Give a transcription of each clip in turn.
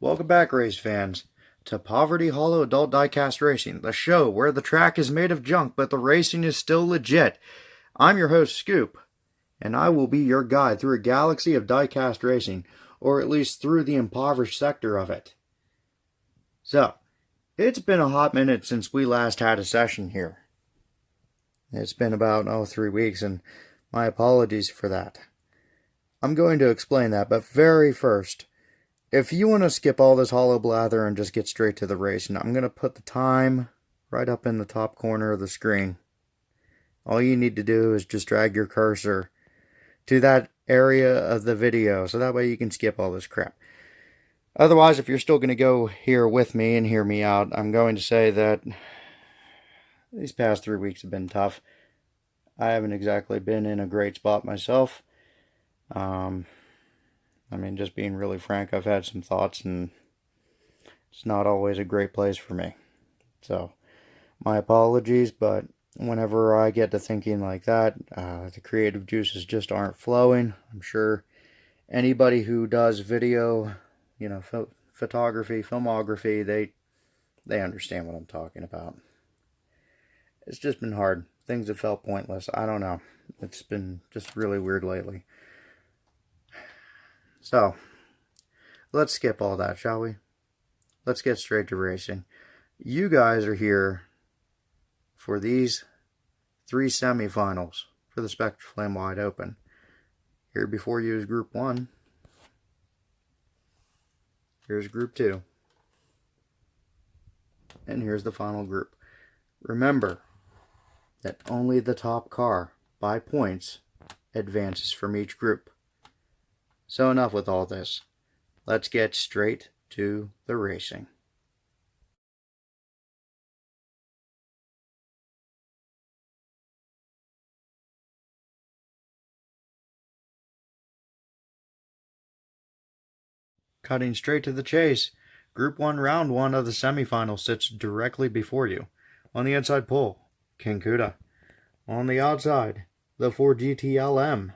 Welcome back, race fans, to Poverty Hollow Adult Diecast Racing, the show where the track is made of junk but the racing is still legit. I'm your host, Scoop, and I will be your guide through a galaxy of diecast racing, or at least through the impoverished sector of it. So, it's been a hot minute since we last had a session here. It's been about 3 weeks, and my apologies for that. I'm going to explain that, but very first, if you want to skip all this hollow blather and just get straight to the racing, I'm going to put the time right up in the top corner of the screen. All you need to do is just drag your cursor to that area of the video, so that way you can skip all this crap. Otherwise, if you're still going to go here with me and hear me out, I'm going to say that these past 3 weeks have been tough. I haven't exactly been in a great spot myself. Just being really frank, I've had some thoughts, and it's not always a great place for me. So, my apologies, but whenever I get to thinking like that, the creative juices just aren't flowing. I'm sure anybody who does video, photography, filmography, they understand what I'm talking about. It's just been hard. Things have felt pointless. I don't know. It's been just really weird lately. So, let's skip all that, shall we? Let's get straight to racing. You guys are here for these 3 semifinals for the Spectraflame Wide Open. Here before you is Group 1. Here's Group 2. And here's the final group. Remember that only the top car, by points, advances from each group. So enough with all this. Let's get straight to the racing. Cutting straight to the chase, Group 1, Round 1 of the semifinals sits directly before you. On the inside pole, King Kuda. On the outside, the Ford GT-LM.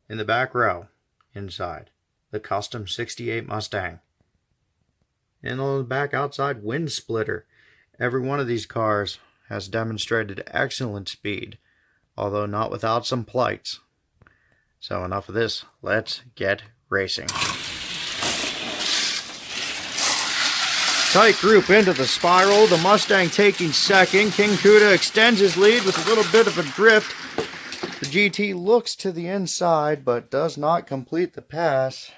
In the back row, inside, the custom 68 Mustang. And on the back outside, Wind Splitter. Every one of these cars has demonstrated excellent speed, although not without some plights. So enough of this, let's get racing. Tight group into the spiral, the Mustang taking second. King Kuda extends his lead with a little bit of a drift. The GT looks to the inside, but does not complete the pass.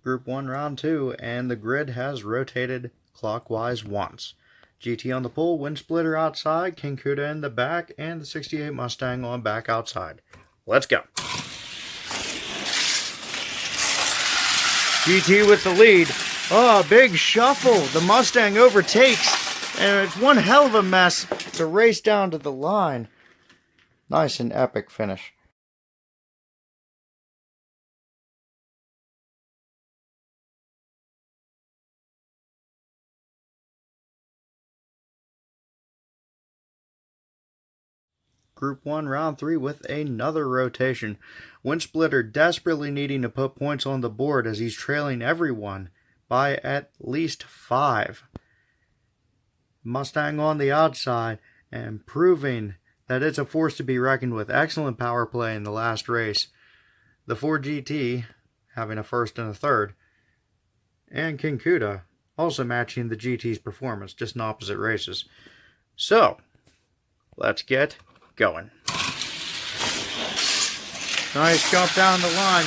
Group 1, Round 2, and the grid has rotated clockwise once. GT on the pole, Wind Splitter outside, King Kuda in the back, and the 68 Mustang on back outside. Let's go. GT with the lead. Oh, big shuffle. The Mustang overtakes, and it's one hell of a mess to race down to the line. Nice and epic finish. Group 1, Round 3 with another rotation. Wind Splitter desperately needing to put points on the board as he's trailing everyone by at least 5. Mustang on the outside and proving that it's a force to be reckoned with. Excellent power play in the last race. The Ford GT having a first and a third. And King Kuda also matching the GT's performance, just in opposite races. So, let's get going. Nice jump down the line.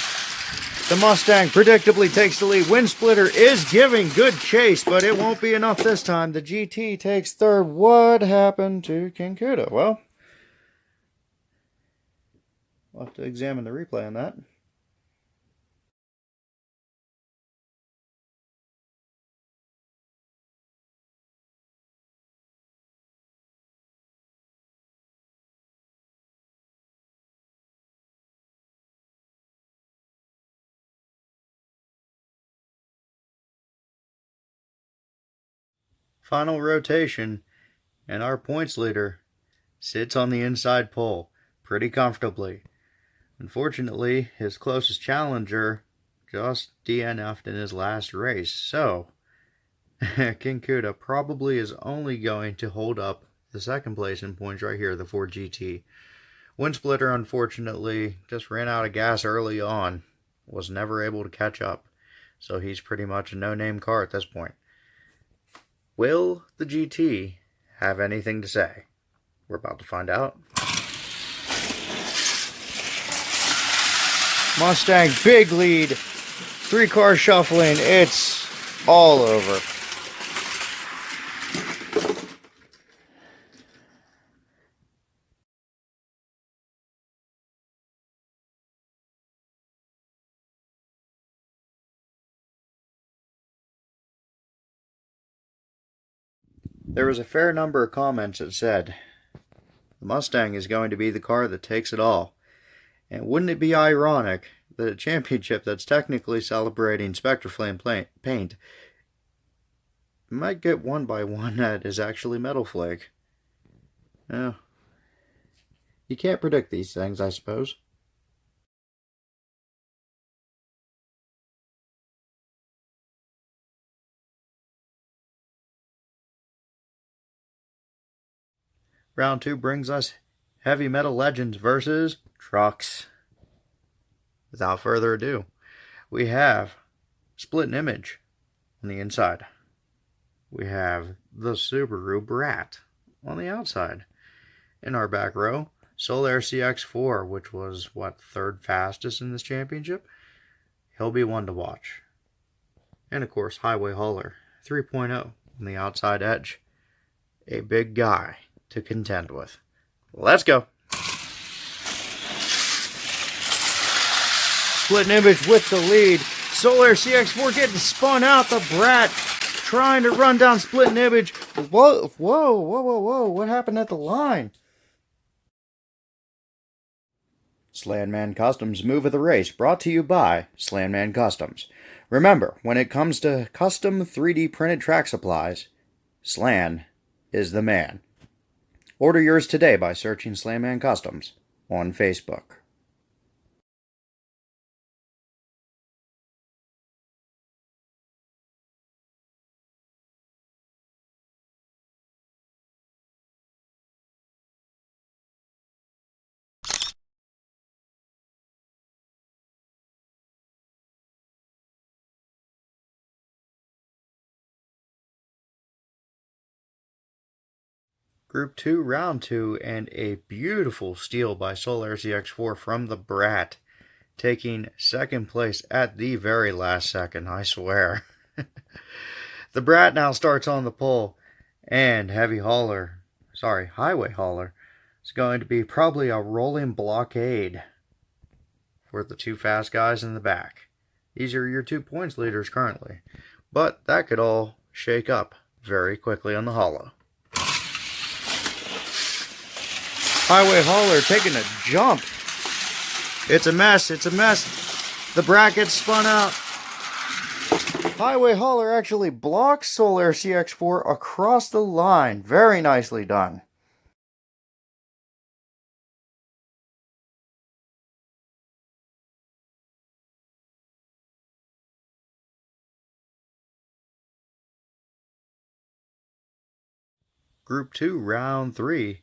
The Mustang predictably takes the lead. Wind Splitter is giving good chase, but it won't be enough this time. The GT takes third. What happened to King Kuda? Well, we'll have to examine the replay on that. Final rotation, and our points leader sits on the inside pole, pretty comfortably. Unfortunately, his closest challenger just DNF'd in his last race, so King Kuda probably is only going to hold up the second place in points right here, the Ford GT. Windsplitter, unfortunately, just ran out of gas early on, was never able to catch up, so he's pretty much a no-name car at this point. Will the GT have anything to say? We're about to find out. Mustang, big lead. 3 cars shuffling. It's all over. There was a fair number of comments that said, the Mustang is going to be the car that takes it all. And wouldn't it be ironic that a championship that's technically celebrating Spectraflame paint might get won by one that is actually Metal Flake? Yeah. You can't predict these things, I suppose. Round 2 brings us Heavy Metal Legends versus Trucks. Without further ado, we have Split Image on the inside. We have the Subaru Brat on the outside. In our back row, Solar CX4, which was, third fastest in this championship? He'll be one to watch. And of course, Highway Hauler 3.0 on the outside edge. A big guy to contend with. Let's go. Split Image with the lead. Solar CX4 getting spun out. The Brat trying to run down Split Image. Whoa. What happened at the line? Slanman Customs move of the race, brought to you by Slanman Customs. Remember, when it comes to custom 3D printed track supplies, Slan is the man. Order yours today by searching Slanman Customs on Facebook. Group 2, Round 2, and a beautiful steal by Solar CX4 from the Brat, taking second place at the very last second, I swear. The Brat now starts on the pole, and Highway Hauler, is going to be probably a rolling blockade for the 2 fast guys in the back. These are your 2 points leaders currently, but that could all shake up very quickly on the hollow. Highway Hauler taking a jump. It's a mess. The Brat gets spun out. Highway Hauler actually blocks Solar CX4 across the line. Very nicely done. Group 2, Round 3.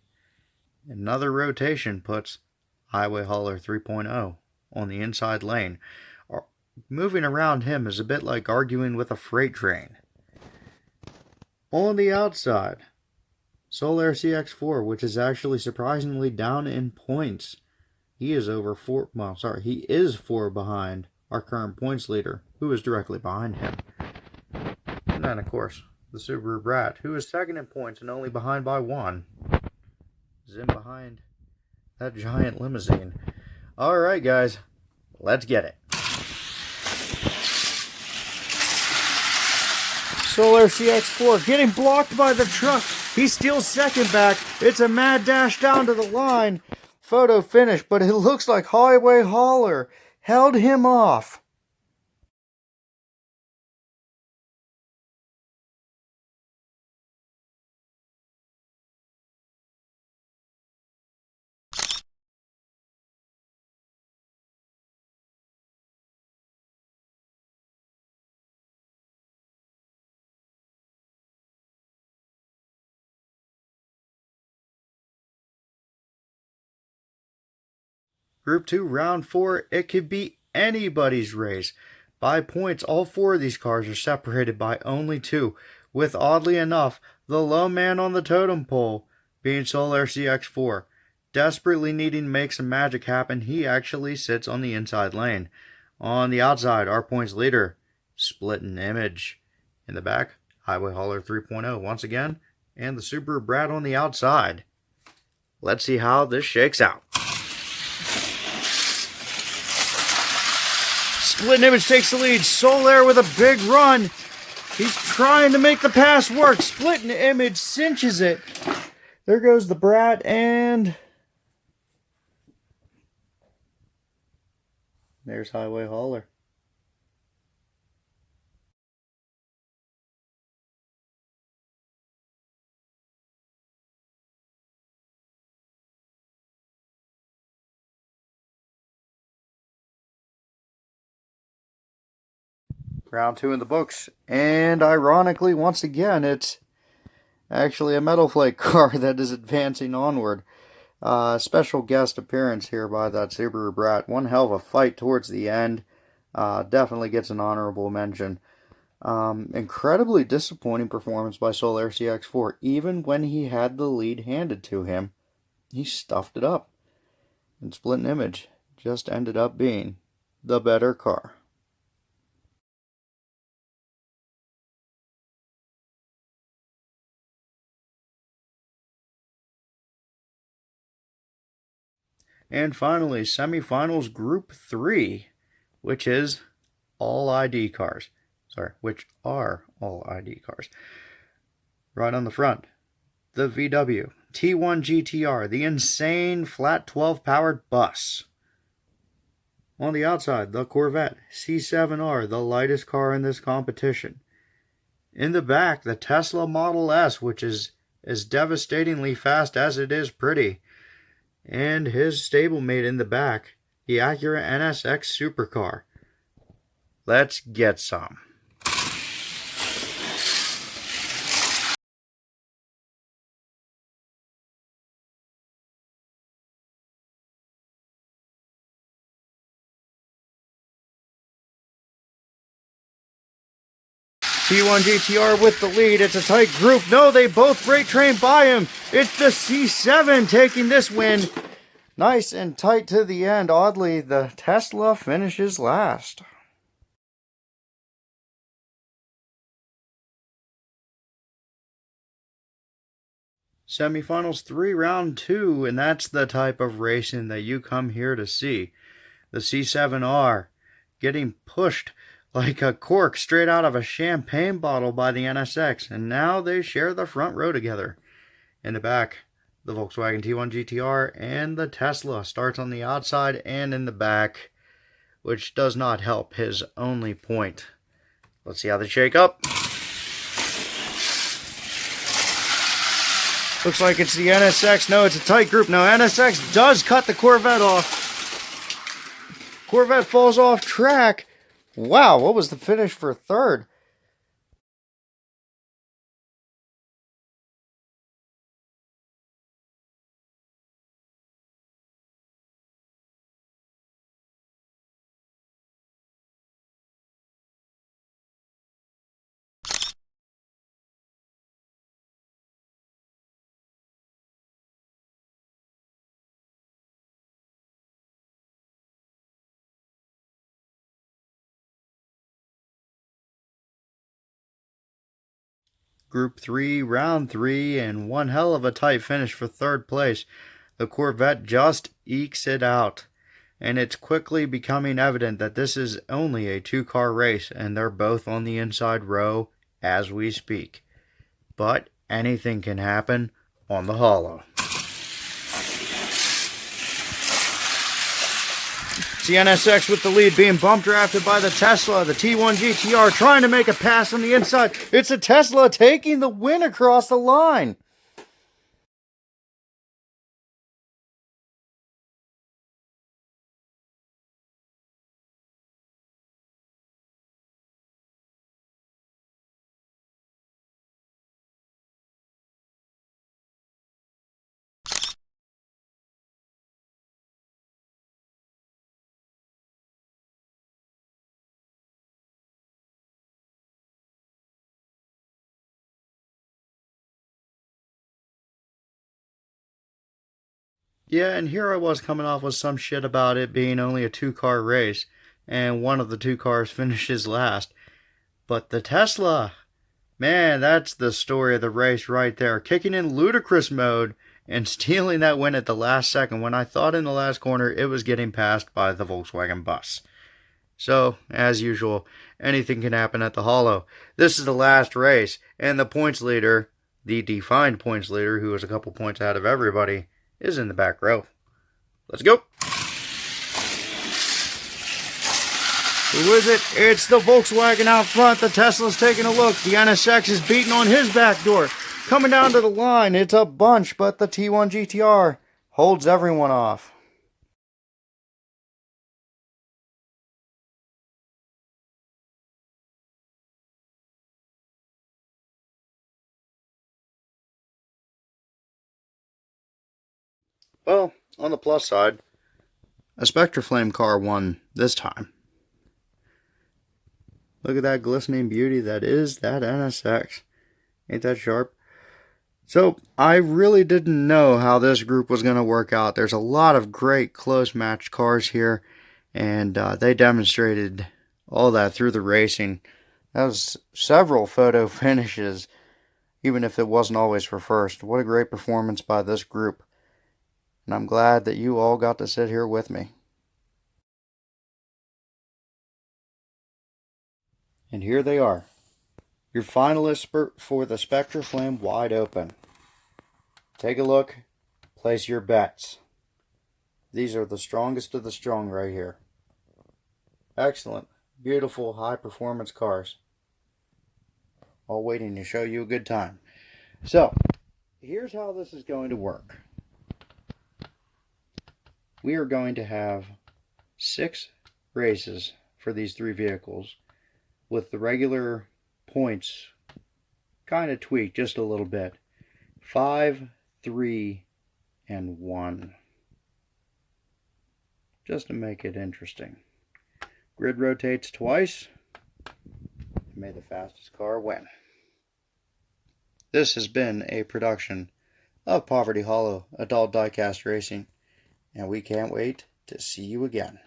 Another rotation puts Highway Hauler 3.0 on the inside lane. Moving around him is a bit like arguing with a freight train. On the outside, Solar CX4, which is actually surprisingly down in points. He is he is 4 behind our current points leader, who is directly behind him. And then, of course, the Subaru Brat, who is second in points and only behind by 1. Is in behind that giant limousine. Alright, guys, let's get it. Solar CX4 getting blocked by the truck. He steals second back. It's a mad dash down to the line. Photo finish, but it looks like Highway Hauler held him off. Group 2, Round 4, it could be anybody's race. By points, all 4 of these cars are separated by only 2, with oddly enough, the low man on the totem pole being Solar CX4. Desperately needing to make some magic happen, he actually sits on the inside lane. On the outside, our points leader, Splitting Image. In the back, Highway Hauler 3.0 once again, and the Subaru Brat on the outside. Let's see how this shakes out. Splitting Image takes the lead. Solar with a big run. He's trying to make the pass work. Splitting Image cinches it. There goes the Brat, and there's Highway Hauler. Round 2 in the books. And ironically, once again, it's actually a Metal Flake car that is advancing onward. Special guest appearance here by that Subaru Brat. One hell of a fight towards the end. Definitely gets an honorable mention. Incredibly disappointing performance by Solar CX4. Even when he had the lead handed to him, he stuffed it up. And Splitting Image just ended up being the better car. And finally, semifinals Group 3, which is all ID cars. Which are all ID cars. Right on the front, the VW T1 GTR, the insane flat 12 powered bus. On the outside, the Corvette C7R, the lightest car in this competition. In the back, the Tesla Model S, which is as devastatingly fast as it is pretty. And his stablemate in the back, the Acura NSX supercar. Let's get some. T1 GTR with the lead. It's a tight group. No, they both freight train by him. It's the C7 taking this win. Nice and tight to the end. Oddly, the Tesla finishes last. Semifinals 3, round 2, and that's the type of racing that you come here to see. The C7R getting pushed like a cork straight out of a champagne bottle by the NSX, and now they share the front row together. In the back, the Volkswagen T1 GTR and the Tesla starts on the outside and in the back, which does not help his only point. Let's see how they shake up. Looks like it's the NSX. No, it's a tight group. No, NSX does cut the Corvette off. Corvette falls off track. Wow, what was the finish for third? Group 3, round 3, and one hell of a tight finish for third place. The Corvette just ekes it out. And it's quickly becoming evident that this is only a 2-car race, and they're both on the inside row as we speak. But anything can happen on the Hollow. It's the NSX with the lead, being bump drafted by the Tesla. The T1 GTR trying to make a pass on the inside. It's a Tesla taking the win across the line. Yeah, and here I was coming off with some shit about it being only a 2-car race, and one of the 2 cars finishes last. But the Tesla, man, that's the story of the race right there. Kicking in ludicrous mode and stealing that win at the last second when I thought in the last corner it was getting passed by the Volkswagen bus. So, as usual, anything can happen at the Hollow. This is the last race, and the points leader, the defined points leader, who is a couple points out of everybody, is in the back row. Let's go! Who is it? It's the Volkswagen out front. The Tesla's taking a look. The NSX is beating on his back door. Coming down to the line. It's a bunch, but the T1 GTR holds everyone off. Well, on the plus side, a Spectraflame car won this time. Look at that glistening beauty that is that NSX. Ain't that sharp? So, I really didn't know how this group was going to work out. There's a lot of great close matched cars here, and they demonstrated all that through the racing. That was several photo finishes, even if it wasn't always for first. What a great performance by this group. And I'm glad that you all got to sit here with me. And here they are. Your finalists for the Spectraflame Wide Open. Take a look. Place your bets. These are the strongest of the strong right here. Excellent. Beautiful high performance cars. All waiting to show you a good time. So, here's how this is going to work. We are going to have 6 races for these 3 vehicles, with the regular points kind of tweaked just a little bit. 5, 3, and 1. Just to make it interesting. Grid rotates twice. May the fastest car win. This has been a production of Poverty Hollow Adult Diecast Racing, and we can't wait to see you again.